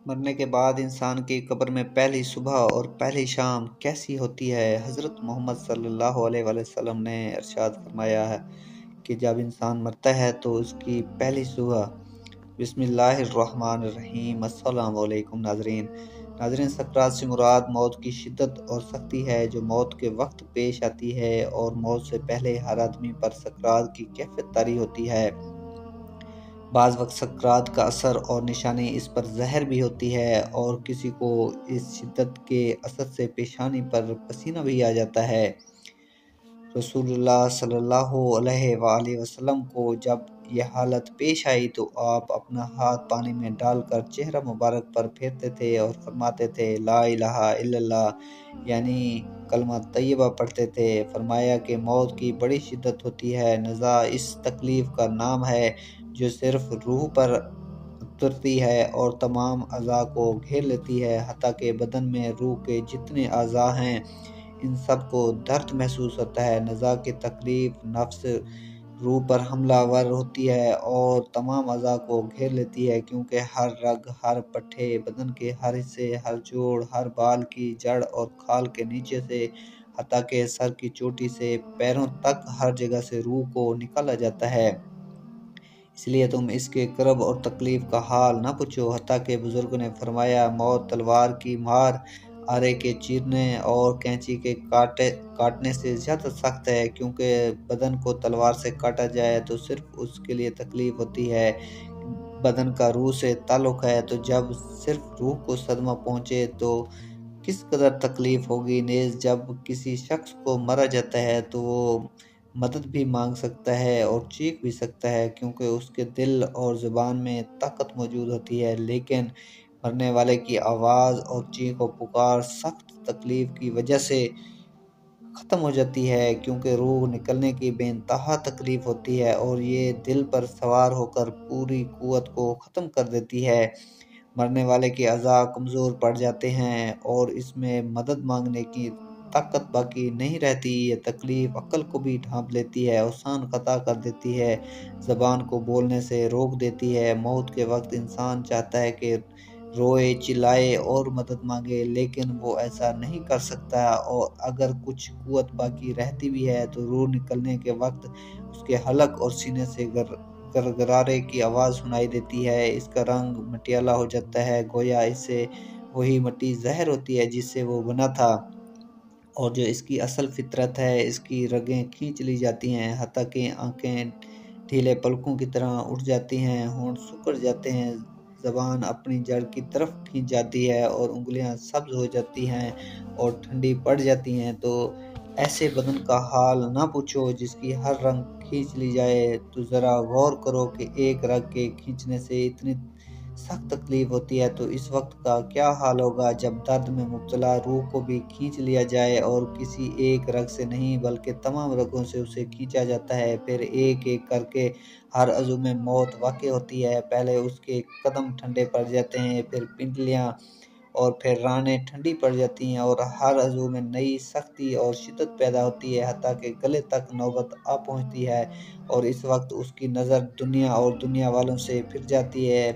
مرنے کے بعد انسان کی قبر میں پہلی صبح اور پہلی شام کیسی ہوتی ہے؟ حضرت محمد صلی اللہ علیہ وسلم نے ارشاد فرمایا ہے کہ جب انسان مرتا ہے تو اس کی پہلی صبح بسم اللہ الرحمن الرحیم۔ السلام علیکم ناظرین، سکرات سے مراد موت کی شدت اور سختی ہے جو موت کے وقت پیش آتی ہے، اور موت سے پہلے ہر آدمی پر سکرات کی کیفیت طاری ہوتی ہے۔ بعض وقت سکرات کا اثر اور نشانی اس پر زہر بھی ہوتی ہے، اور کسی کو اس شدت کے اثر سے پیشانی پر پسینہ بھی آ جاتا ہے۔ رسول اللہ صلی اللہ علیہ وآلہ وسلم کو جب یہ حالت پیش آئی تو آپ اپنا ہاتھ پانی میں ڈال کر چہرہ مبارک پر پھیرتے تھے اور فرماتے تھے لا الہ الا اللہ، یعنی کلمہ طیبہ پڑھتے تھے۔ فرمایا کہ موت کی بڑی شدت ہوتی ہے، نزا اس تکلیف کا نام ہے جو صرف روح پر اترتی ہے اور تمام اعضاء کو گھیر لیتی ہے، حتیٰ کہ بدن میں روح کے جتنے اعضاء ہیں ان سب کو درد محسوس ہوتا ہے۔ نزا کی تکلیف نفس روح پر حملہ ور ہوتی ہے اور تمام اعضاء کو گھیر لیتی ہے، کیونکہ ہر رگ، ہر پٹھے، بدن کے ہر حصے، ہر جوڑ، ہر بال کی جڑ اور کھال کے نیچے سے حتیٰ کہ سر کی چوٹی سے پیروں تک ہر جگہ سے روح کو نکالا جاتا ہے۔ اس لیے تم اس کے کرب اور تکلیف کا حال نہ پوچھو۔ حتیٰ کہ بزرگوں نے فرمایا موت تلوار کی مار، آرے کے چیرنے اور کینچی کے کاٹنے سے زیادہ سخت ہے، کیونکہ بدن کو تلوار سے کاٹا جائے تو صرف اس کے لیے تکلیف ہوتی ہے۔ بدن کا روح سے تعلق ہے، تو جب صرف روح کو صدمہ پہنچے تو کس قدر تکلیف ہوگی۔ نیز جب کسی شخص کو مرا جاتا ہے تو وہ مدد بھی مانگ سکتا ہے اور چیخ بھی سکتا ہے، کیونکہ اس کے دل اور زبان میں طاقت موجود ہوتی ہے، لیکن مرنے والے کی آواز اور چیخ و پکار سخت تکلیف کی وجہ سے ختم ہو جاتی ہے، کیونکہ روح نکلنے کی بے انتہا تکلیف ہوتی ہے اور یہ دل پر سوار ہو کر پوری قوت کو ختم کر دیتی ہے۔ مرنے والے کے اعضاء کمزور پڑ جاتے ہیں اور اس میں مدد مانگنے کی طاقت باقی نہیں رہتی۔ یہ تکلیف عقل کو بھی ڈھانپ لیتی ہے، اوسان قطع کر دیتی ہے، زبان کو بولنے سے روک دیتی ہے۔ موت کے وقت انسان چاہتا ہے کہ روئے، چلائے اور مدد مانگے، لیکن وہ ایسا نہیں کر سکتا، اور اگر کچھ قوت باقی رہتی بھی ہے تو روح نکلنے کے وقت اس کے حلق اور سینے سے گرگرارے کی آواز سنائی دیتی ہے۔ اس کا رنگ مٹیالہ ہو جاتا ہے، گویا اس سے وہی مٹی زہر ہوتی ہے جس سے وہ بنا تھا، اور جو اس کی اصل فطرت ہے۔ اس کی رگیں کھینچ لی جاتی ہیں، حتیٰ کہ آنکھیں ڈھیلے پلکوں کی طرح اٹھ جاتی ہیں، ہونٹ سکڑ جاتے ہیں، زبان اپنی جڑ کی طرف کھینچ جاتی ہے اور انگلیاں سبز ہو جاتی ہیں اور ٹھنڈی پڑ جاتی ہیں۔ تو ایسے بدن کا حال نہ پوچھو جس کی ہر رگ کھینچ لی جائے۔ تو ذرا غور کرو کہ ایک رگ کے کھینچنے سے اتنی سخت تکلیف ہوتی ہے، تو اس وقت کا کیا حال ہوگا جب درد میں مبتلا روح کو بھی کھینچ لیا جائے، اور کسی ایک رگ سے نہیں بلکہ تمام رگوں سے اسے کھینچا جاتا ہے۔ پھر ایک ایک کر کے ہر عضو میں موت واقع ہوتی ہے۔ پہلے اس کے قدم ٹھنڈے پڑ جاتے ہیں، پھر پنڈلیاں اور پھر رانیں ٹھنڈی پڑ جاتی ہیں، اور ہر عضو میں نئی سختی اور شدت پیدا ہوتی ہے، حتیٰ کہ گلے تک نوبت آ پہنچتی ہے، اور اس وقت اس کی نظر دنیا اور دنیا والوں سے پھر جاتی ہے۔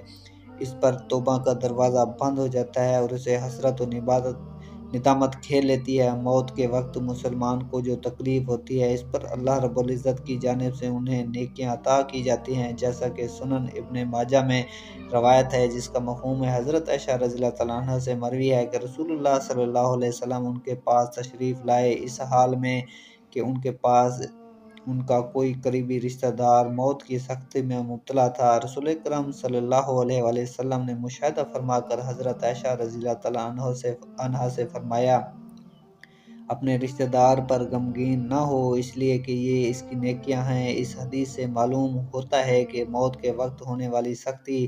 اس پر توبہ کا دروازہ بند ہو جاتا ہے اور اسے حسرت و ندامت گھیر لیتی ہے۔ موت کے وقت مسلمان کو جو تکلیف ہوتی ہے، اس پر اللہ رب العزت کی جانب سے انہیں نیکیاں عطا کی جاتی ہیں، جیسا کہ سنن ابن ماجہ میں روایت ہے، جس کا مفہوم ہے حضرت عائشہ رضی اللہ تعالیٰ عنہ سے مروی ہے کہ رسول اللہ صلی اللہ علیہ وسلم ان کے پاس تشریف لائے، اس حال میں کہ ان کے پاس ان کا کوئی قریبی رشتہ دار موت کی سختی میں مبتلا تھا۔ رسول اکرم صلی اللہ علیہ وآلہ وسلم نے مشاہدہ فرما کر حضرت عائشہ رضی اللہ تعالیٰ عنہا سے فرمایا اپنے رشتہ دار پر غمگین نہ ہو، اس لیے کہ یہ اس کی نیکیاں ہیں۔ اس حدیث سے معلوم ہوتا ہے کہ موت کے وقت ہونے والی سختی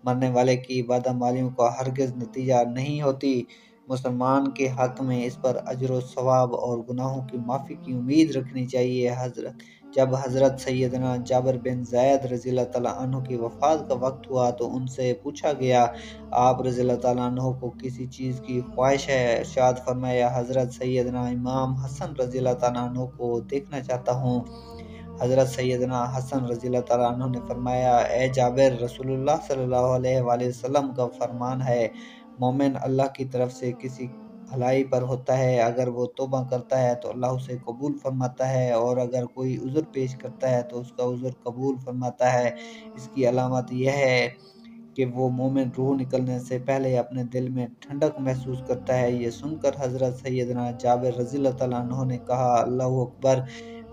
مرنے والے کی عبادتمالیوں کا ہرگز نتیجہ نہیں ہوتی۔ مسلمان کے حق میں اس پر اجر و ثواب اور گناہوں کی معافی کی امید رکھنی چاہیے۔ جب حضرت سیدنا جابر بن زید رضی اللہ تعالیٰ عنہ کی وفات کا وقت ہوا تو ان سے پوچھا گیا آپ رضی اللہ تعالیٰ عنہ کو کسی چیز کی خواہش ہے؟ ارشاد فرمایا حضرت سیدنا امام حسن رضی اللہ تعالیٰ عنہ کو دیکھنا چاہتا ہوں۔ حضرت سیدنا حسن رضی اللہ تعالیٰ عنہ نے فرمایا، اے جابر، رسول اللہ صلی اللہ علیہ وآلہ وسلم کا فرمان ہے، مومن اللہ کی طرف سے کسی بھلائی پر ہوتا ہے، اگر وہ توبہ کرتا ہے تو اللہ اسے قبول فرماتا ہے، اور اگر کوئی عذر پیش کرتا ہے تو اس کا عذر قبول فرماتا ہے۔ اس کی علامت یہ ہے کہ وہ مومن روح نکلنے سے پہلے اپنے دل میں ٹھنڈک محسوس کرتا ہے۔ یہ سن کر حضرت سیدنا جابر رضی اللہ تعالیٰ عنہ نے کہا، اللہ اکبر،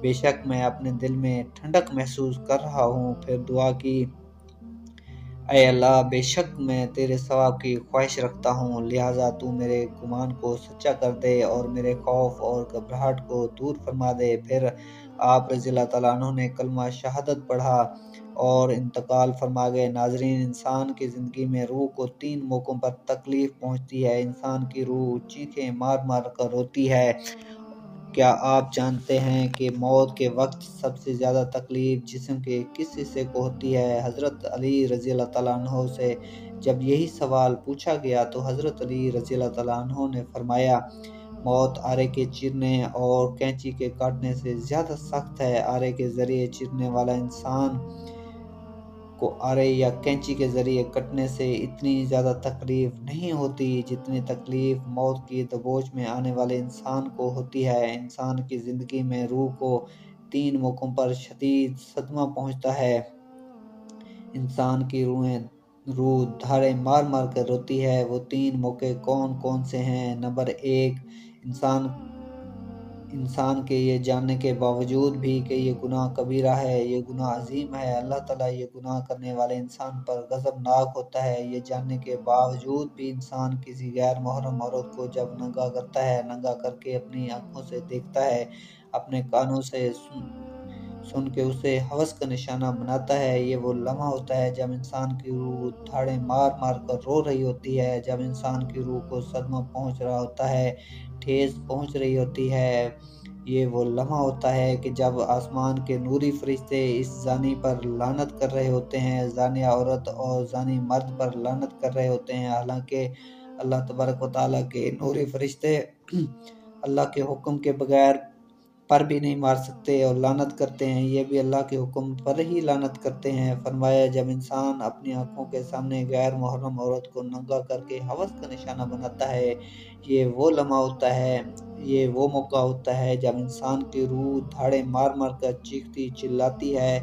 بے شک میں اپنے دل میں ٹھنڈک محسوس کر رہا ہوں۔ پھر دعا کی، اے اللہ، بے شک میں تیرے ثواب کی خواہش رکھتا ہوں، لہٰذا تو میرے گمان کو سچا کر دے اور میرے خوف اور گھبراہٹ کو دور فرما دے۔ پھر آپ رضی اللہ تعالیٰ عنہ نے کلمہ شہادت پڑھا اور انتقال فرما گئے۔ ناظرین، انسان کی زندگی میں روح کو 3 موقعوں پر تکلیف پہنچتی ہے۔ انسان کی روح چیخیں مار مار کر روتی ہے۔ کیا آپ جانتے ہیں کہ موت کے وقت سب سے زیادہ تکلیف جسم کے کس حصے کو ہوتی ہے؟ حضرت علی رضی اللہ تعالیٰ عنہ سے جب یہی سوال پوچھا گیا تو حضرت علی رضی اللہ تعالیٰ عنہ نے فرمایا، موت آرے کے چیرنے اور کینچی کے کاٹنے سے زیادہ سخت ہے۔ آرے کے ذریعے چیرنے والا انسان کو آرے یا کینچی کے ذریعے کٹنے سے اتنی زیادہ تکلیف نہیں ہوتی جتنی تکلیف موت کی دبوچ میں آنے والے انسان کو ہوتی ہے۔ انسان کی زندگی میں روح کو 3 موقعوں پر شدید صدمہ پہنچتا ہے۔ انسان کی روح دھاڑے مار مار کر روتی ہے۔ وہ 3 موقع کون کون سے ہیں؟ نمبر 1، انسان کے یہ جاننے کے باوجود بھی کہ یہ گناہ کبیرہ ہے، یہ گناہ عظیم ہے، اللہ تعالیٰ یہ گناہ کرنے والے انسان پر غضبناک ہوتا ہے، یہ جاننے کے باوجود بھی انسان کسی غیر محرم عورت کو جب ننگا کرتا ہے، ننگا کر کے اپنی آنکھوں سے دیکھتا ہے، اپنے کانوں سے سن کے اسے ہوس کا نشانہ بناتا ہے، یہ وہ لمحہ ہوتا ہے جب انسان کی روح دھاڑے مار مار کر رو رہی ہوتی ہے، جب انسان کی روح کو صدمہ پہنچ رہا ہوتا ہے، ٹھیس پہنچ رہی ہوتی ہے۔ یہ وہ لمحہ ہوتا ہے کہ جب آسمان کے نوری فرشتے اس زانی پر لعنت کر رہے ہوتے ہیں، زانیہ عورت اور زانی مرد پر لعنت کر رہے ہوتے ہیں، حالانکہ اللہ تبارک و تعالیٰ کے نوری فرشتے اللہ کے حکم کے بغیر پر بھی نہیں مار سکتے اور لعنت کرتے ہیں، یہ بھی اللہ کے حکم پر ہی لعنت کرتے ہیں۔ فرمایا، جب انسان اپنی آنکھوں کے سامنے غیر محرم عورت کو ننگا کر کے ہوس کا نشانہ بناتا ہے، یہ وہ لمحہ ہوتا ہے، یہ وہ موقع ہوتا ہے جب انسان کی روح دھاڑے مار مار کر چیختی چلاتی ہے،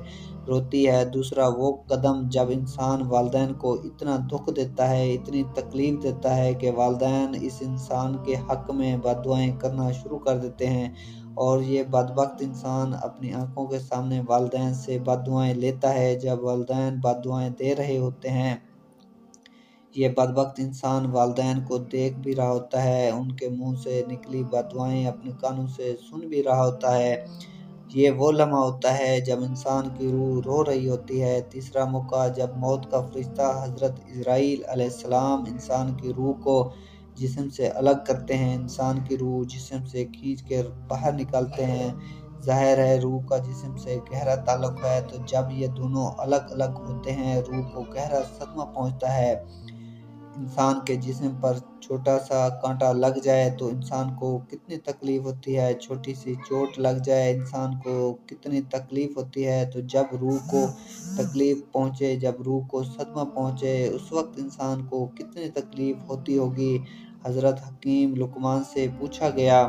روتی ہے۔ دوسرا وہ قدم جب انسان والدین کو اتنا دکھ دیتا ہے، اتنی تکلیف دیتا ہے کہ والدین اس انسان کے حق میں بد دعائیں کرنا شروع کر دیتے ہیں، اور یہ بدبخت انسان اپنی آنکھوں کے سامنے والدین سے بد دعائیں لیتا ہے جب والدین بد دعائیں دے رہے ہوتے ہیں۔ یہ بدبخت انسان والدین کو دیکھ بھی رہا ہوتا ہے، ان کے منہ سے نکلی بد دعائیں اپنے کانوں سے سن بھی رہا ہوتا ہے۔ یہ وہ لمحہ ہوتا ہے جب انسان کی روح رو رہی ہوتی ہے۔ تیسرا موقع جب موت کا فرشتہ حضرت عزرائیل علیہ السلام انسان کی روح کو جسم سے الگ کرتے ہیں، انسان کی روح جسم سے کھینچ کر باہر نکالتے ہیں۔ ظاہر ہے روح کا جسم سے گہرا تعلق ہے، تو جب یہ دونوں الگ الگ ہوتے ہیں روح کو گہرا صدمہ پہنچتا ہے۔ انسان کے جسم پر چھوٹا سا کانٹا لگ جائے تو انسان کو کتنی تکلیف ہوتی ہے، چھوٹی سی چوٹ لگ جائے انسان کو کتنی تکلیف ہوتی ہے، تو جب روح کو تکلیف پہنچے، جب روح کو صدمہ پہنچے، اس وقت انسان کو کتنی تکلیف ہوتی ہوگی۔ حضرت حکیم لقمان سے پوچھا گیا،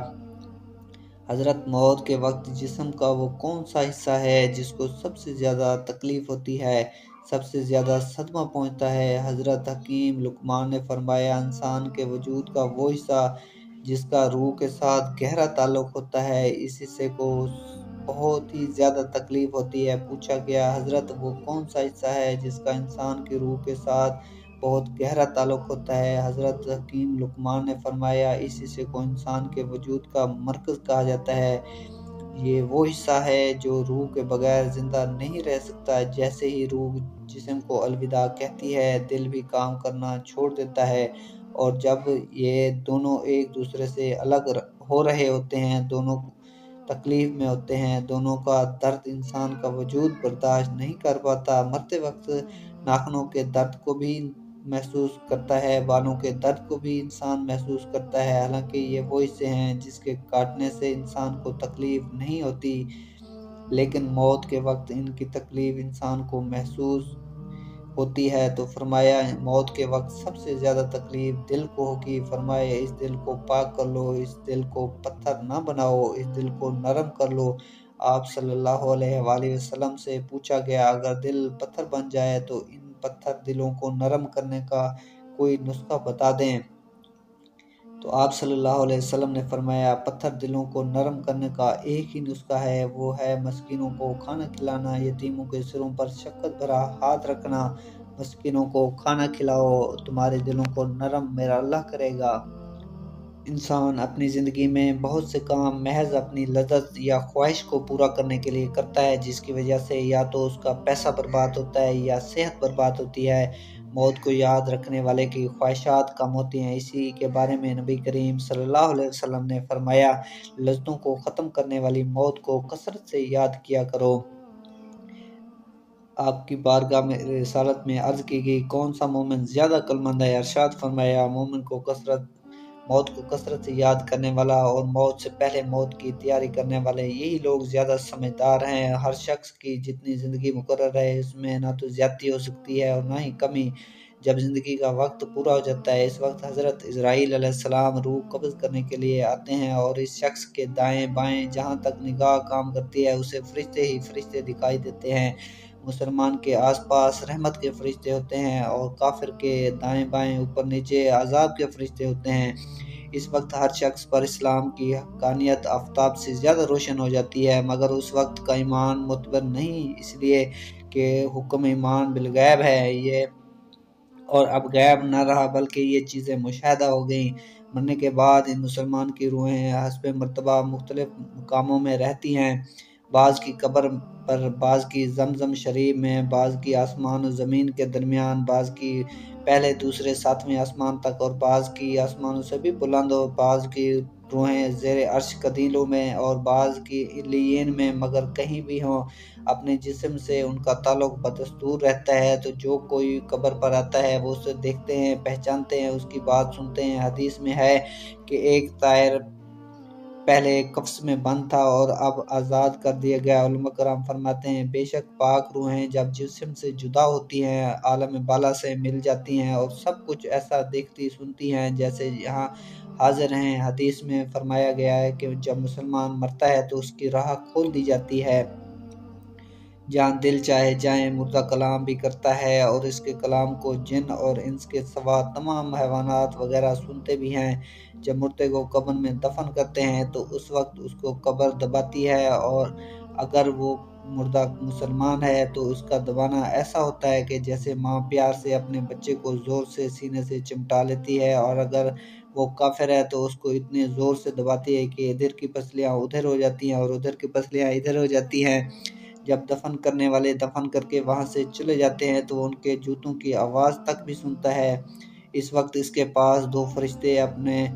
حضرت موت کے وقت جسم کا وہ کون سا حصہ ہے جس کو سب سے زیادہ تکلیف ہوتی ہے، سب سے زیادہ صدمہ پہنچتا ہے؟ حضرت حکیم لقمان نے فرمایا، انسان کے وجود کا وہ حصہ جس کا روح کے ساتھ گہرا تعلق ہوتا ہے، اس حصے کو بہت ہی زیادہ تکلیف ہوتی ہے۔ پوچھا گیا، حضرت وہ کون سا حصہ ہے جس کا انسان کی روح کے ساتھ بہت گہرا تعلق ہوتا ہے؟ حضرت حکیم لقمان نے فرمایا، اس حصے کو انسان کے وجود کا مرکز کہا جاتا ہے، یہ وہ حصہ ہے جو روح کے بغیر زندہ نہیں رہ سکتا۔ جیسے ہی روح جسم کو الوداع کہتی ہے، دل بھی کام کرنا چھوڑ دیتا ہے، اور جب یہ دونوں ایک دوسرے سے الگ ہو رہے ہوتے ہیں، دونوں تکلیف میں ہوتے ہیں، دونوں کا درد انسان کا وجود برداشت نہیں کر پاتا۔ مرتے وقت ناخنوں کے درد کو بھی محسوس کرتا ہے، بالوں کے درد کو بھی انسان محسوس کرتا ہے، حالانکہ یہ وہ حصے ہیں جس کے کاٹنے سے انسان کو تکلیف نہیں ہوتی۔ لیکن موت کے وقت ان کی تکلیف انسان کو محسوس ہوتی ہے تو فرمایا موت کے وقت سب سے زیادہ تکلیف دل کو ہوگی۔ فرمایا اس دل کو پاک کر لو، اس دل کو پتھر نہ بناؤ، اس دل کو نرم کر لو۔ آپ صلی اللہ علیہ وآلہ وسلم سے پوچھا گیا اگر دل پتھر بن جائے تو ان پتھر دلوں کو نرم کرنے کا کوئی نسخہ بتا دیں۔ تو آپ صلی اللہ علیہ وسلم نے فرمایا پتھر دلوں کو نرم کرنے کا ایک ہی نسخہ ہے، وہ ہے مسکینوں کو کھانا کھلانا، یتیموں کے سروں پر شفقت بھرا ہاتھ رکھنا۔ مسکینوں کو کھانا کھلاؤ، تمہارے دلوں کو نرم میرا اللہ کرے گا۔ انسان اپنی زندگی میں بہت سے کام محض اپنی لذت یا خواہش کو پورا کرنے کے لیے کرتا ہے، جس کی وجہ سے یا تو اس کا پیسہ برباد ہوتا ہے یا صحت برباد ہوتی ہے۔ موت کو یاد رکھنے والے کی خواہشات کم ہوتی ہیں۔ اسی کے بارے میں نبی کریم صلی اللہ علیہ وسلم نے فرمایا لذتوں کو ختم کرنے والی موت کو کثرت سے یاد کیا کرو۔ آپ کی بارگاہ میں رسالت میں عرض کی گئی کون سا مومن زیادہ عقلمند ہے؟ ارشاد فرمایا مومن کو موت کو کثرت سے یاد کرنے والا اور موت سے پہلے موت کی تیاری کرنے والے، یہی لوگ زیادہ سمجھدار ہیں۔ ہر شخص کی جتنی زندگی مقرر ہے اس میں نہ تو زیادتی ہو سکتی ہے اور نہ ہی کمی۔ جب زندگی کا وقت پورا ہو جاتا ہے اس وقت حضرت اسرائیل علیہ السلام روح قبض کرنے کے لیے آتے ہیں اور اس شخص کے دائیں بائیں جہاں تک نگاہ کام کرتی ہے اسے فرشتے ہی فرشتے دکھائی دیتے ہیں۔ مسلمان کے آس پاس رحمت کے فرشتے ہوتے ہیں اور کافر کے دائیں بائیں اوپر نیچے عذاب کے فرشتے ہوتے ہیں۔ اس وقت ہر شخص پر اسلام کی حقانیت آفتاب سے زیادہ روشن ہو جاتی ہے، مگر اس وقت کا ایمان معتبر نہیں، اس لیے کہ حکم ایمان بالغیب ہے یہ، اور اب غیب نہ رہا بلکہ یہ چیزیں مشاہدہ ہو گئیں۔ مرنے کے بعد ان مسلمان کی روحیں حسب مرتبہ مختلف مقاموں میں رہتی ہیں، بعض کی قبر پر، بعض کی زمزم شریف میں، بعض کی آسمان و زمین کے درمیان، بعض کی پہلے دوسرے ساتویں آسمان تک، اور بعض کی آسمانوں سے بھی بلند، اور بعض کی روحیں زیر عرش قدیلوں میں اور بعض کی علیین میں، مگر کہیں بھی ہوں اپنے جسم سے ان کا تعلق بدستور رہتا ہے۔ تو جو کوئی قبر پر آتا ہے وہ اسے دیکھتے ہیں، پہچانتے ہیں، اس کی بات سنتے ہیں۔ حدیث میں ہے کہ ایک طائر پہلے قفس میں بند تھا اور اب آزاد کر دیا گیا۔ علماء کرام فرماتے ہیں بے شک پاک روحیں جب جسم سے جدا ہوتی ہیں عالم بالا سے مل جاتی ہیں اور سب کچھ ایسا دیکھتی سنتی ہیں جیسے یہاں حاضر ہیں۔ حدیث میں فرمایا گیا ہے کہ جب مسلمان مرتا ہے تو اس کی راہ کھول دی جاتی ہے، جہاں دل چاہے جائیں مردہ کلام بھی کرتا ہے، اور اس کے کلام کو جن اور انس کے سوا تمام حیوانات وغیرہ سنتے بھی ہیں۔ جب مردے کو قبر میں دفن کرتے ہیں تو اس وقت اس کو قبر دباتی ہے، اور اگر وہ مردہ مسلمان ہے تو اس کا دبانا ایسا ہوتا ہے کہ جیسے ماں پیار سے اپنے بچے کو زور سے سینے سے چمٹا لیتی ہے، اور اگر وہ کافر ہے تو اس کو اتنے زور سے دباتی ہے کہ ادھر کی پسلیاں ادھر ہو جاتی ہیں اور ادھر کی پسلیاں ادھر ہو جاتی ہیں۔ جب دفن کرنے والے دفن کر کے وہاں سے چلے جاتے ہیں تو ان کے جوتوں کی آواز تک بھی سنتا ہے۔ اس وقت اس کے پاس دو فرشتے اپنے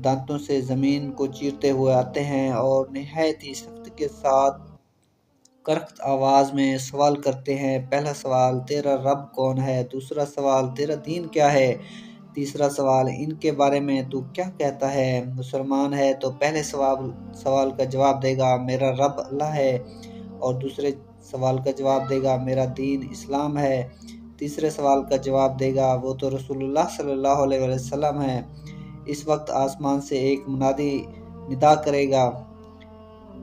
دانتوں سے زمین کو چیرتے ہوئے آتے ہیں اور نہایت ہی سختی کے ساتھ کرخت آواز میں سوال کرتے ہیں۔ پہلا سوال تیرا رب کون ہے؟ دوسرا سوال تیرا دین کیا ہے؟ تیسرا سوال ان کے بارے میں تو کیا کہتا ہے؟ مسلمان ہے تو پہلے سوال کا جواب دے گا میرا رب اللہ ہے، اور دوسرے سوال کا جواب دے گا میرا دین اسلام ہے، تیسرے سوال کا جواب دے گا وہ تو رسول اللہ صلی اللہ علیہ وسلم ہے۔ اس وقت آسمان سے ایک منادی ندا کرے گا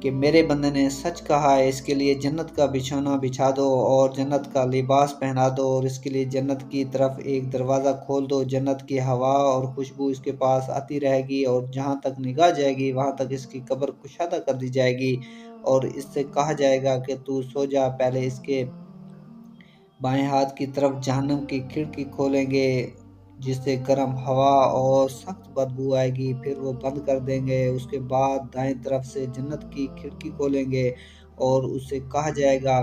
کہ میرے بندے نے سچ کہا ہے، اس کے لیے جنت کا بچھونا بچھا دو اور جنت کا لباس پہنا دو، اور اس کے لیے جنت کی طرف ایک دروازہ کھول دو، جنت کی ہوا اور خوشبو اس کے پاس آتی رہے گی، اور جہاں تک نگاہ جائے گی وہاں تک اس کی قبر کشادہ کر دی جائے گی، اور اس سے کہا جائے گا کہ تو سو جا۔ پہلے اس کے بائیں ہاتھ کی طرف جہنم کی کھڑکی کھولیں گے جس سے گرم ہوا اور سخت بدبو آئے گی، پھر وہ بند کر دیں گے۔ اس کے بعد دائیں طرف سے جنت کی کھڑکی کھولیں گے اور اس سے کہا جائے گا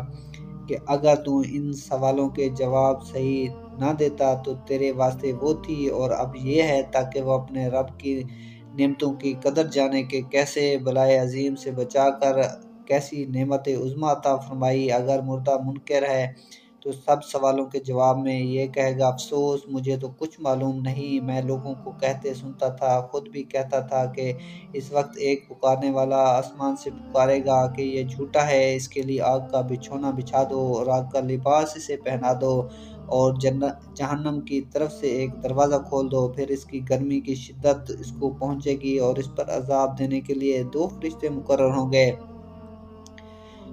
کہ اگر تو ان سوالوں کے جواب صحیح نہ دیتا تو تیرے واسطے وہ تھی، اور اب یہ ہے تاکہ وہ اپنے رب کی نعمتوں کی قدر جانے کہ کیسے بلائے عظیم سے بچا کر کیسی نعمت عظمیٰ عطا فرمائی۔ اگر مردہ منکر ہے تو سب سوالوں کے جواب میں یہ کہے گا، افسوس مجھے تو کچھ معلوم نہیں، میں لوگوں کو کہتے سنتا تھا، خود بھی کہتا تھا کہ اس وقت ایک پکارنے والا آسمان سے پکارے گا کہ یہ جھوٹا ہے، اس کے لیے آگ کا بچھونا بچھا دو اور آگ کا لباس اسے پہنا دو اور جہنم کی طرف سے ایک دروازہ کھول دو، پھر اس کی گرمی کی شدت اس کو پہنچے گی اور اس پر عذاب دینے کے لیے 2 فرشتے مقرر ہوں گے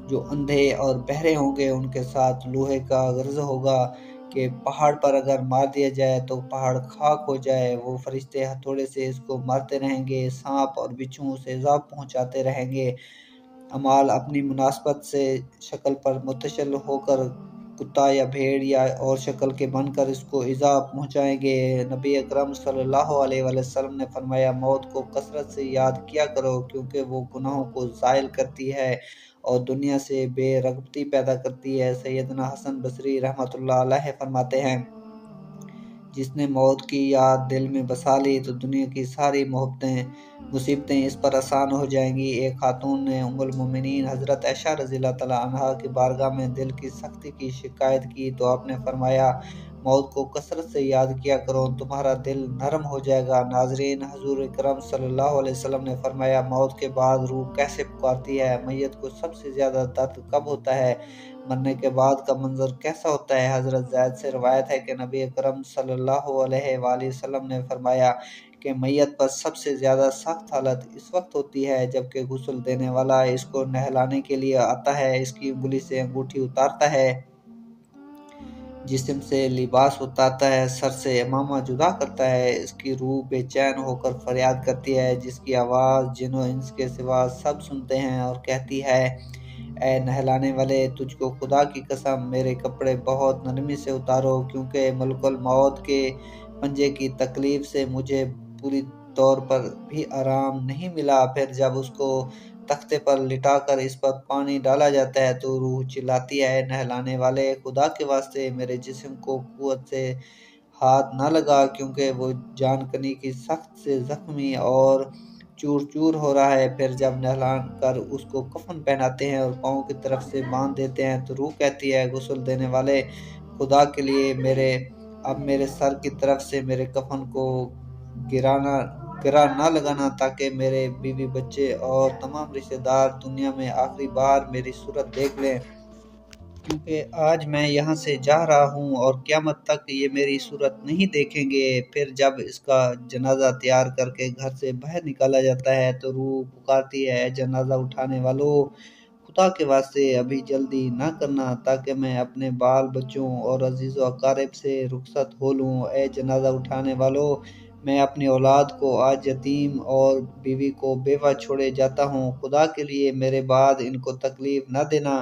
جو اندھے اور بہرے ہوں گے، ان کے ساتھ لوہے کا غرض ہوگا کہ پہاڑ پر اگر مار دیا جائے تو پہاڑ خاک ہو جائے، وہ فرشتے ہتھوڑے سے اس کو مارتے رہیں گے، سانپ اور بچھوؤں سے عذاب پہنچاتے رہیں گے، اعمال اپنی مناسبت سے شکل پر متشل ہو کر کتا یا بھیڑ یا اور شکل کے بن کر اس کو ایذا پہنچائیں گے۔ نبی اکرم صلی اللہ علیہ وسلم نے فرمایا، موت کو کثرت سے یاد کیا کرو کیونکہ وہ گناہوں کو زائل کرتی ہے اور دنیا سے بے رغبتی پیدا کرتی ہے۔ سیدنا حسن بصری رحمۃ اللہ علیہ فرماتے ہیں، جس نے موت کی یاد دل میں بسا لی تو دنیا کی ساری مصیبتیں اس پر آسان ہو جائیں گی۔ ایک خاتون نے ام المومنین حضرت عائشہ رضی اللہ تعالیٰ عنہا کی بارگاہ میں دل کی سختی کی شکایت کی تو آپ نے فرمایا، موت کو کثرت سے یاد کیا کرو، تمہارا دل نرم ہو جائے گا۔ ناظرین، حضور اکرم صلی اللہ علیہ وسلم نے فرمایا، موت کے بعد روح کیسے پکارتی ہے؟ میت کو سب سے زیادہ درد کب ہوتا ہے؟ مرنے کے بعد کا منظر کیسا ہوتا ہے؟ حضرت زید سے روایت ہے کہ نبی اکرم صلی اللہ علیہ وآلہ وسلم نے فرمایا کہ میت پر سب سے زیادہ سخت حالت اس وقت ہوتی ہے جبکہ غسل دینے والا اس کو نہلانے کے لیے آتا ہے، اس کی انگلی سے انگوٹھی اتارتا ہے، جسم سے لباس اتارتا ہے، سر سے امامہ جدا کرتا ہے، اس کی روح بے چین ہو کر فریاد کرتی ہے، جس کی آواز جن و انس کے سوا سب سنتے ہیں اور کہتی ہے، اے نہلانے والے، تجھ کو خدا کی قسم میرے کپڑے بہت نرمی سے اتارو کیونکہ ملک الموت کے پنجے کی تکلیف سے مجھے پوری طور پر بھی آرام نہیں ملا۔ پھر جب اس کو تختے پر لٹا کر اس پر پانی ڈالا جاتا ہے تو روح چلاتی ہے، نہلانے والے، خدا کے واسطے میرے جسم کو قوت سے ہاتھ نہ لگا کیونکہ وہ جان کنی کی سخت سے زخمی اور چور چور ہو رہا ہے۔ پھر جب نہلا کر اس کو کفن پہناتے ہیں اور پاؤں کی طرف سے باندھ دیتے ہیں تو روح کہتی ہے، غسل دینے والے، خدا کے لیے اب میرے سر کی طرف سے میرے کفن کو گرا نہ لگانا تاکہ میرے بیوی بچے اور تمام رشتہ دار دنیا میں آخری بار میری صورت دیکھ لیں، کیونکہ آج میں یہاں سے جا رہا ہوں اور قیامت تک یہ میری صورت نہیں دیکھیں گے۔ پھر جب اس کا جنازہ تیار کر کے گھر سے باہر نکالا جاتا ہے تو روح پکارتی ہے، جنازہ اٹھانے والو، خدا کے واسطے ابھی جلدی نہ کرنا تاکہ میں اپنے بال بچوں اور عزیز و اقارب سے رخصت ہو لوں۔ اے جنازہ اٹھانے والو، میں اپنی اولاد کو آج یتیم اور بیوی کو بیوہ چھوڑے جاتا ہوں، خدا کے لیے میرے بعد ان کو تکلیف نہ دینا،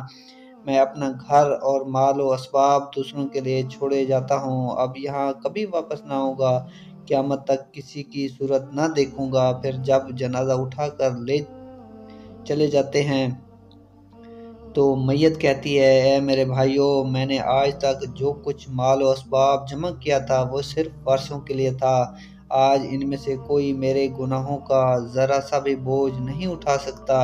میں اپنا گھر اور مال و اسباب دوسروں کے لیے چھوڑے جاتا ہوں، اب یہاں کبھی واپس نہ آؤں گا، قیامت تک کسی کی صورت نہ دیکھوں گا۔ پھر جب جنازہ اٹھا کر لے چلے جاتے ہیں تو میت کہتی ہے، اے میرے بھائیو، میں نے آج تک جو کچھ مال و اسباب جمع کیا تھا وہ صرف وارثوں کے لیے تھا، آج ان میں سے کوئی میرے گناہوں کا ذرا سا بھی بوجھ نہیں اٹھا سکتا،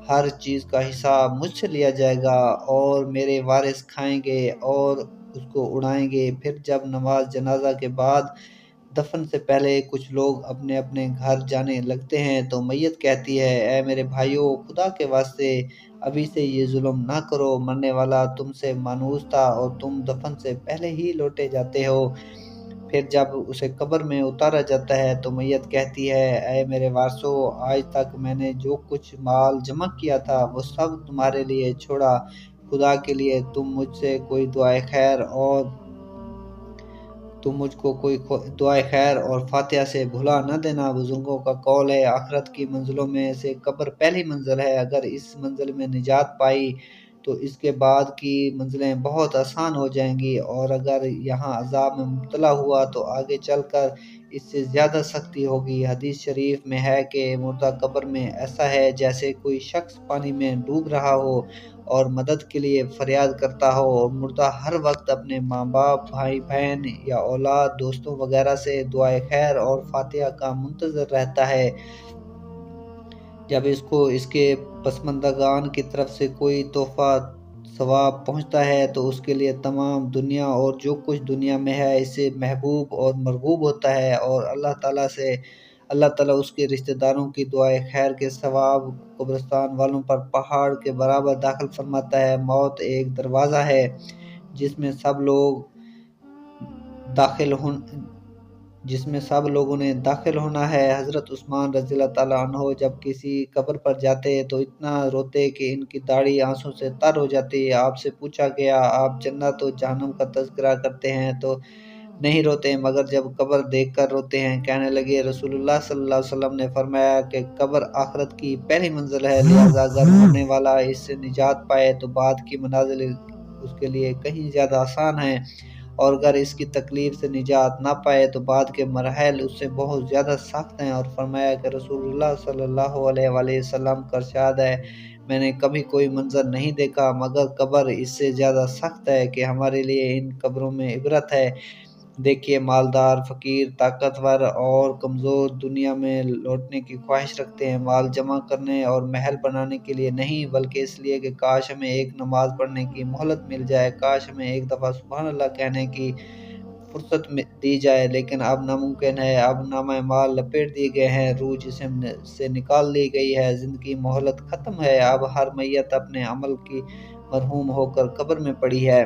ہر چیز کا حساب مجھ سے لیا جائے گا اور میرے وارث کھائیں گے اور اس کو اڑائیں گے۔ پھر جب نماز جنازہ کے بعد دفن سے پہلے کچھ لوگ اپنے اپنے گھر جانے لگتے ہیں تو میت کہتی ہے، اے میرے بھائیو، خدا کے واسطے ابھی سے یہ ظلم نہ کرو، مرنے والا تم سے مانوس تھا اور تم دفن سے پہلے ہی لوٹے جاتے ہو۔ پھر جب اسے قبر میں اتارا جاتا ہے تو میت کہتی ہے، اے میرے وارثو، آج تک میں نے جو کچھ مال جمع کیا تھا وہ سب تمہارے لیے چھوڑا، خدا کے لیے تم مجھ سے کوئی دعائے خیر اور فاتحہ سے بھلا نہ دینا۔ بزرگوں کا قول ہے، آخرت کی منزلوں میں سے قبر پہلی منزل ہے، اگر اس منزل میں نجات پائی تو اس کے بعد کی منزلیں بہت آسان ہو جائیں گی اور اگر یہاں عذاب میں مبتلا ہوا تو آگے چل کر اس سے زیادہ سختی ہوگی۔ حدیث شریف میں ہے کہ مردہ قبر میں ایسا ہے جیسے کوئی شخص پانی میں ڈوب رہا ہو اور مدد کے لیے فریاد کرتا ہو، اور مردہ ہر وقت اپنے ماں باپ، بھائی بہن یا اولاد، دوستوں وغیرہ سے دعائے خیر اور فاتحہ کا منتظر رہتا ہے۔ جب اس کو اس کے پسماندگان کی طرف سے کوئی تحفہ ثواب پہنچتا ہے تو اس کے لیے تمام دنیا اور جو کچھ دنیا میں ہے اسے محبوب اور مرغوب ہوتا ہے، اور اللہ تعالیٰ اس کے رشتہ داروں کی دعائے خیر کے ثواب قبرستان والوں پر پہاڑ کے برابر داخل فرماتا ہے۔ موت ایک دروازہ ہے جس میں داخل ہون جس میں سب لوگوں نے داخل ہونا ہے۔ حضرت عثمان رضی اللہ تعالیٰ عنہ جب کسی قبر پر جاتے تو اتنا روتے کہ ان کی داڑھی آنسوں سے تر ہو جاتی۔ آپ سے پوچھا گیا، آپ جنت و جہنم کا تذکرہ کرتے ہیں تو نہیں روتے مگر جب قبر دیکھ کر روتے ہیں؟ کہنے لگے، رسول اللہ صلی اللہ علیہ وسلم نے فرمایا کہ قبر آخرت کی پہلی منزل ہے، لہذا اگر مرنے والا اس سے نجات پائے تو بعد کی منازل اس کے لیے کہیں زیادہ آسان ہیں، اور اگر اس کی تکلیف سے نجات نہ پائے تو بعد کے مراحل اس سے بہت زیادہ سخت ہیں۔ اور فرمایا کہ رسول اللہ صلی اللہ علیہ وآلہ وسلم کا ارشاد ہے، میں نے کبھی کوئی منظر نہیں دیکھا مگر قبر اس سے زیادہ سخت ہے کہ ہمارے لیے ان قبروں میں عبرت ہے۔ دیکھیے، مالدار، فقیر، طاقتور اور کمزور دنیا میں لوٹنے کی خواہش رکھتے ہیں، مال جمع کرنے اور محل بنانے کے لیے نہیں بلکہ اس لیے کہ کاش ہمیں ایک نماز پڑھنے کی مہلت مل جائے، کاش ہمیں ایک دفعہ سبحان اللہ کہنے کی فرصت دی جائے، لیکن اب ناممکن ہے۔ اب نامہ مال لپیٹ دیے گئے ہیں، روح جسم سے نکال لی گئی ہے، زندگی مہلت ختم ہے، اب ہر میت اپنے عمل کی مرحوم ہو کر قبر میں پڑی ہے۔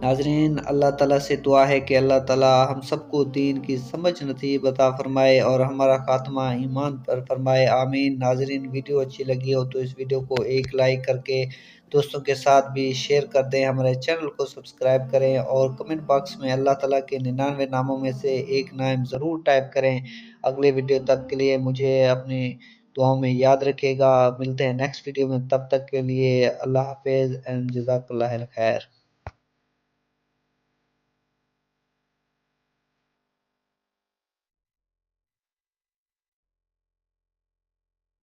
ناظرین، اللہ تعالیٰ سے دعا ہے کہ اللہ تعالیٰ ہم سب کو دین کی سمجھ نصیب عطا فرمائے اور ہمارا خاتمہ ایمان پر فرمائے، آمین۔ ناظرین، ویڈیو اچھی لگی ہو تو اس ویڈیو کو ایک لائک کر کے دوستوں کے ساتھ بھی شیئر کر دیں، ہمارے چینل کو سبسکرائب کریں اور کمنٹ باکس میں اللہ تعالیٰ کے 99 ناموں میں سے ایک نام ضرور ٹائپ کریں۔ اگلے ویڈیو تک کے لیے مجھے اپنی دعاؤں میں یاد رکھے گا۔ ملتے ہیں نیکسٹ ویڈیو میں، تب تک کے لیے اللہ حافظ اینڈ جزاک اللہ خیر۔